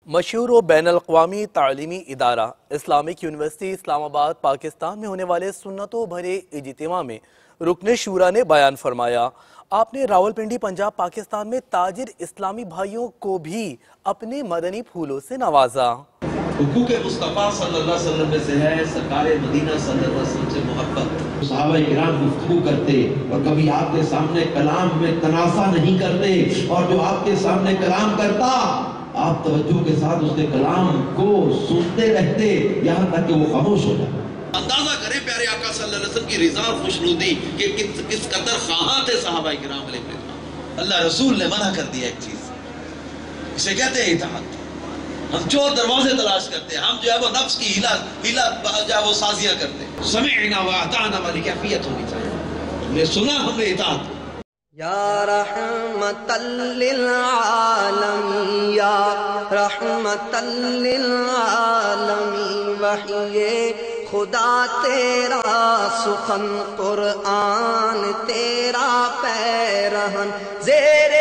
مشہور و بین الاقوامی تعلیمی ادارہ اسلامک یونیورسٹی اسلام آباد پاکستان میں ہونے والے سنتوں بھرے اجتماع میں رکن شورا نے بیان فرمایا۔ آپ نے راولپنڈی پنجاب پاکستان میں تاجر اسلامی بھائیوں کو بھی اپنے مدنی پھولوں سے نوازا۔ حقوق مصطفیٰ صلی اللہ علیہ وسلم میں سے ہے سرکار مدینہ صلی اللہ علیہ وسلم سے محبت۔ صحابہ کرام گفتگو کرتے اور کبھی آپ کے سامنے کلام میں تنازع نہیں کرتے، اور جو آپ کے سامنے کلام کرتا آپ توجہ کے ساتھ اس کے کلام کو سنتے رہتے یہاں تک کہ وہ خاموش ہو جائے۔ اندازہ کریں پیارے آقا صلی اللہ علیہ وسلم کی رضا اور خوشنودی کہ کس قدر خواہاں تھے صحابہ کرام علیہ السلام۔ اللہ رسول نے منع کر دیا ایک چیز، اسے کہتے ہیں اطاعت۔ ہم چور دروازے تلاش کرتے ہیں، ہم جو ہے وہ نفس کی ہیلا جو ہے وہ سازیاں کرتے ہیں۔ سمعنا واطعنا والی کیفیت ہونی چاہیے، ہم نے سنا، ہم نے اطاعت۔ یا رحمت للعالمین، یا رحمت للعالمین، وحی خدا تیرا سخن قرآن تیرا پیرہن، زیر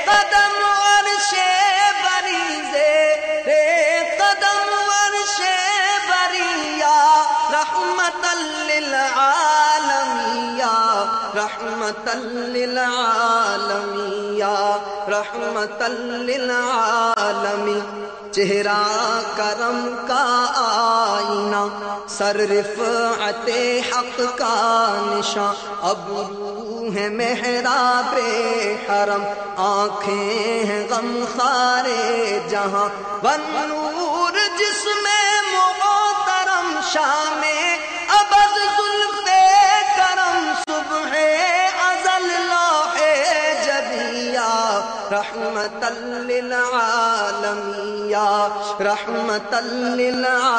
قدم عرش بری، زیر قدم عرش بری، یا رحمت للعالمین، یا رحمت للعالمین، یا رحمت للعالمین۔ چہرہ کرم کا آئینہ، سر رفعت حق کا نشاں، ابرو ہے محراب حرم، آنکھیں ہیں غم خار جہاں، والنور جسم محترم، شام ابد زلف کرم، صبح ازل لوح جبیہ، رحمت للعالمین، یا رحمت للعالمین۔